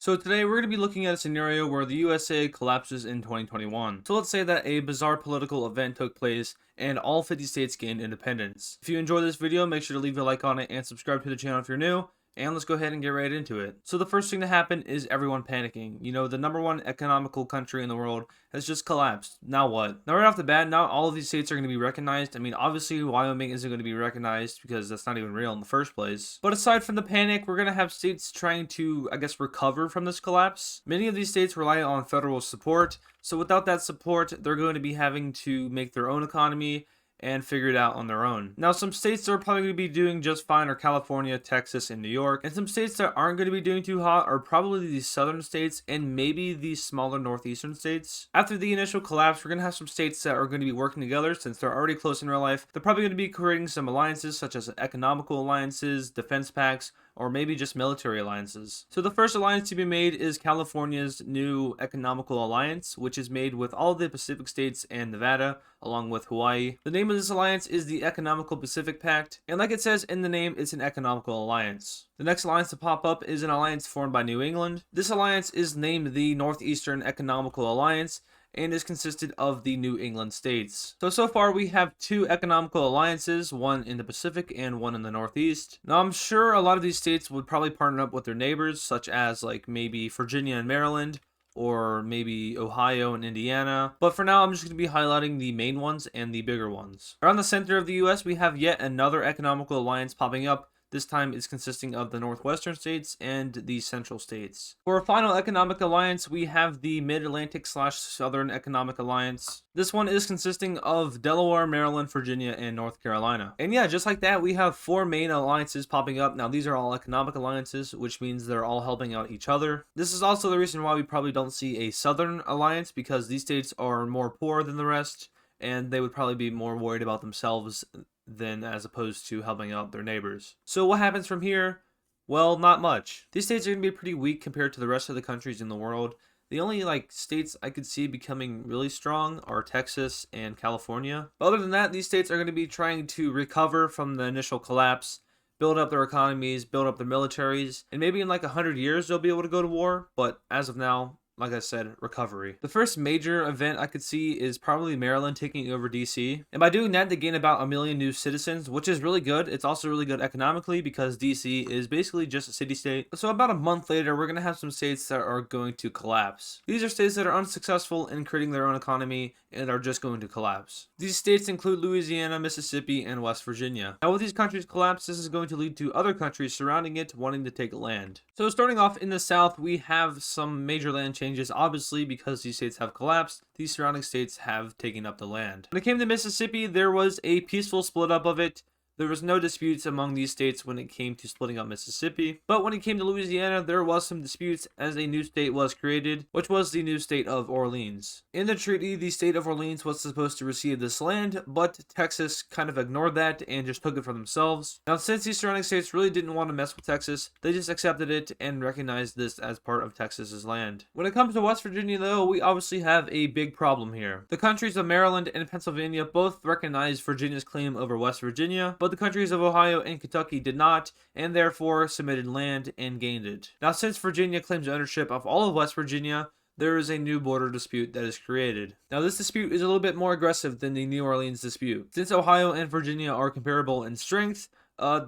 So today we're going to be looking at a scenario where the USA collapses in 2021. So let's say that a bizarre political event took place and all 50 states gained independence. If you enjoy this video, make sure to leave a like on it and subscribe to the channel if you're new. And let's go ahead and get right into it. So the first thing to happen is everyone panicking. You know, the #1 economical country in the world has just collapsed. Now what? Now right off the bat, not all of these states are going to be recognized. I mean, obviously Wyoming isn't going to be recognized because that's not even real in the first place. But aside from the panic, we're going to have states trying to, I guess, recover from this collapse. Many of these states rely on federal support. So without that support, they're going to be having to make their own economy and figure it out on their own. Now, some states that are probably going to be doing just fine are California, Texas, and New York. And some states that aren't going to be doing too hot are probably the southern states and maybe the smaller northeastern states. After the initial collapse, we're going to have some states that are going to be working together since they're already close in real life. They're probably going to be creating some alliances such as economical alliances, defense pacts, or maybe just military alliances. So the first alliance to be made is California's new economical alliance, which is made with all the Pacific states and Nevada, along with Hawaii. The name of this alliance is the Economical Pacific Pact, and like it says in the name, it's an economical alliance. The next alliance to pop up is an alliance formed by New England. This alliance is named the Northeastern Economical Alliance, and is consisted of the New England states. So far we have two economical alliances, one in the Pacific and one in the Northeast. Now I'm sure a lot of these states would probably partner up with their neighbors, such as like maybe Virginia and Maryland, or maybe Ohio and Indiana. But for now, I'm just going to be highlighting the main ones and the bigger ones. Around the center of the US, we have yet another economical alliance popping up. This time it's consisting of the northwestern states and the central states. For a final economic alliance, we have the Mid-Atlantic/Southern Economic Alliance. This one is consisting of Delaware, Maryland, Virginia, and North Carolina. And yeah, just like that, we have four main alliances popping up. Now, these are all economic alliances, which means they're all helping out each other. This is also the reason why we probably don't see a Southern alliance, because these states are more poor than the rest, and they would probably be more worried about themselves than as opposed to helping out their neighbors. So what happens from here? Well, not much. These states are going to be pretty weak compared to the rest of the countries in the world. The only states I could see becoming really strong are Texas and California. But other than that, these states are going to be trying to recover from the initial collapse, build up their economies, build up their militaries, and maybe in 100 years they'll be able to go to war. But as of now, like I said, recovery. The first major event I could see is probably Maryland taking over DC. And by doing that, they gain about 1 million new citizens, which is really good. It's also really good economically because DC is basically just a city-state. So about a month later, we're going to have some states that are going to collapse. These are states that are unsuccessful in creating their own economy and are just going to collapse. These states include Louisiana, Mississippi, and West Virginia. Now, with these countries collapse, this is going to lead to other countries surrounding it wanting to take land. So starting off in the South, we have some major land changes, obviously, because these states have collapsed. These surrounding states have taken up the land. When it came to Mississippi, there was a peaceful split up of it. There was no disputes among these states when it came to splitting up Mississippi. But when it came to Louisiana, there was some disputes as a new state was created, which was the new state of Orleans. In the treaty, the state of Orleans was supposed to receive this land, but Texas kind of ignored that and just took it for themselves. Now, since these surrounding states really didn't want to mess with Texas, they just accepted it and recognized this as part of Texas's land. When it comes to West Virginia, though, we obviously have a big problem here. The countries of Maryland and Pennsylvania both recognized Virginia's claim over West Virginia, but the countries of Ohio and Kentucky did not, and therefore submitted land and gained it. Now, since Virginia claims ownership of all of West Virginia, there is a new border dispute that is created. Now, this dispute is a little bit more aggressive than the New Orleans dispute. Since Ohio and Virginia are comparable in strength,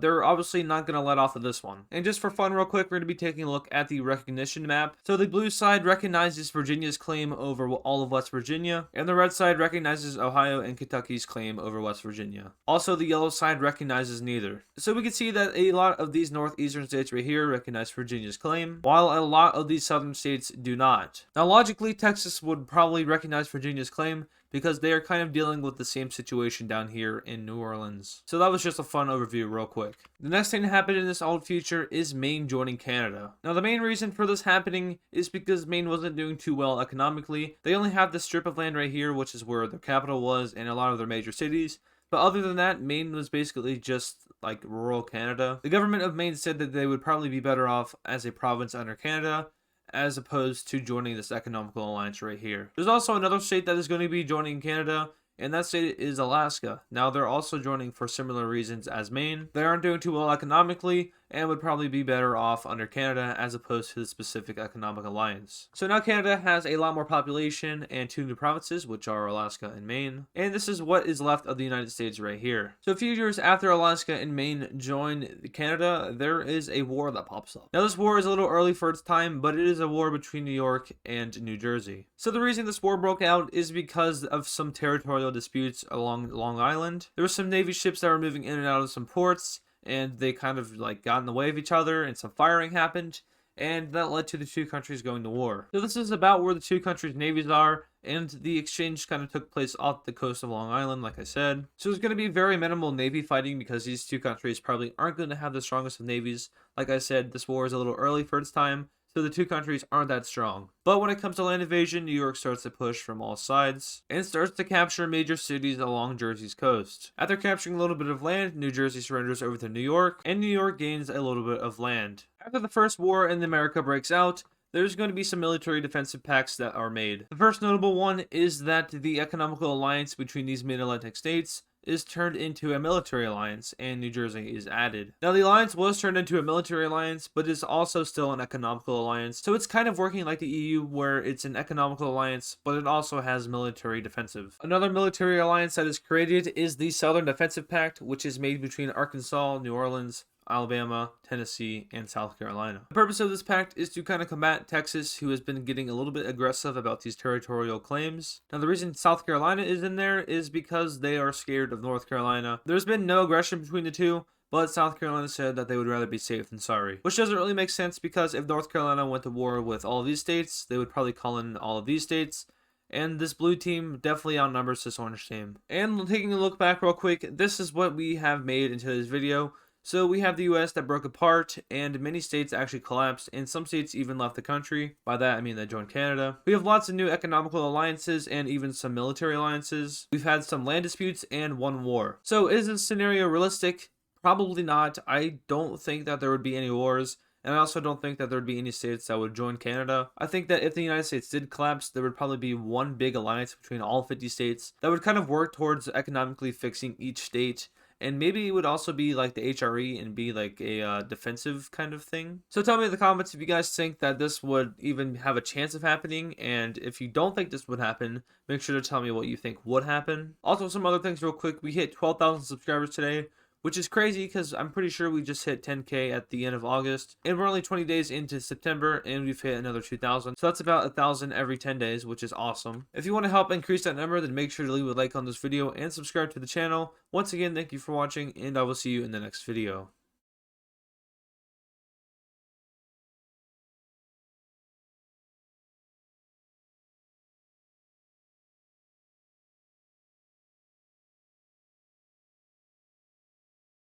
they're obviously not going to let off of this one. And just for fun, real quick, we're going to be taking a look at the recognition map. So the blue side recognizes Virginia's claim over all of West Virginia, and the red side recognizes Ohio and Kentucky's claim over West Virginia. Also, the yellow side recognizes neither. So we can see that a lot of these northeastern states right here recognize Virginia's claim, while a lot of these southern states do not. Now, logically, Texas would probably recognize Virginia's claim, because they are kind of dealing with the same situation down here in New Orleans. So that was just a fun overview real quick. The next thing to happen in this old future is Maine joining Canada. Now, the main reason for this happening is because Maine wasn't doing too well economically. They only have this strip of land right here, which is where their capital was and a lot of their major cities. But other than that, Maine was basically just like rural Canada. The government of Maine said that they would probably be better off as a province under Canada, as opposed to joining this economical alliance right here. There's also another state that is going to be joining Canada, and that state is Alaska. Now, they're also joining for similar reasons as Maine. They aren't doing too well economically, and would probably be better off under Canada as opposed to the specific economic alliance. So now Canada has a lot more population and 2 new provinces, which are Alaska and Maine, and this is what is left of the United States right here. So a few years after Alaska and Maine join Canada, there is a war that pops up. Now this war is a little early for its time, but it is a war between New York and New Jersey. So the reason this war broke out is because of some territorial disputes along Long Island. There were some Navy ships that were moving in and out of some ports, and they kind of like got in the way of each other, and some firing happened, and that led to the 2 countries going to war. So this is about where the 2 countries' navies are, and the exchange kind of took place off the coast of Long Island, like I said. So there's going to be very minimal navy fighting because these 2 countries probably aren't going to have the strongest of navies. Like I said, this war is a little early for its time, so the 2 countries aren't that strong. But when it comes to land invasion, New York starts to push from all sides and starts to capture major cities along Jersey's coast. After capturing a little bit of land, New Jersey surrenders over to New York, and New York gains a little bit of land. After the first war in America breaks out, there's going to be some military defensive pacts that are made. The first notable one is that the economical alliance between these mid-Atlantic states is turned into a military alliance, and New Jersey is added. Now, the alliance was turned into a military alliance, but is also still an economical alliance, so it's kind of working like the EU, where it's an economical alliance, but it also has military defensive. Another military alliance that is created is the Southern Defensive Pact, which is made between Arkansas, New Orleans, Alabama, Tennessee, and South Carolina. The purpose of this pact is to kind of combat Texas, who has been getting a little bit aggressive about these territorial claims. Now, the reason South Carolina is in there is because they are scared of North Carolina. There's been no aggression between the 2, but South Carolina said that they would rather be safe than sorry. Which doesn't really make sense, because if North Carolina went to war with all of these states, they would probably call in all of these states, and this blue team definitely outnumbers this orange team. And taking a look back real quick, this is what we have made into this video. So we have the US that broke apart, and many states actually collapsed, and some states even left the country. By that I mean they joined Canada. We have lots of new economical alliances and even some military alliances. We've had some land disputes and 1 war. So is this scenario realistic? Probably not. I don't think that there would be any wars, and I also don't think that there would be any states that would join Canada. I think that if the United States did collapse, there would probably be one big alliance between all 50 states that would kind of work towards economically fixing each state. And maybe it would also be like the HRE and be like a defensive kind of thing. So tell me in the comments if you guys think that this would even have a chance of happening. And if you don't think this would happen, make sure to tell me what you think would happen. Also, some other things real quick. We hit 12,000 subscribers today, which is crazy because I'm pretty sure we just hit 10K at the end of August, and we're only 20 days into September, and we've hit another 2,000. So that's about 1,000 every 10 days, which is awesome. If you want to help increase that number, then make sure to leave a like on this video and subscribe to the channel. Once again, thank you for watching, and I will see you in the next video.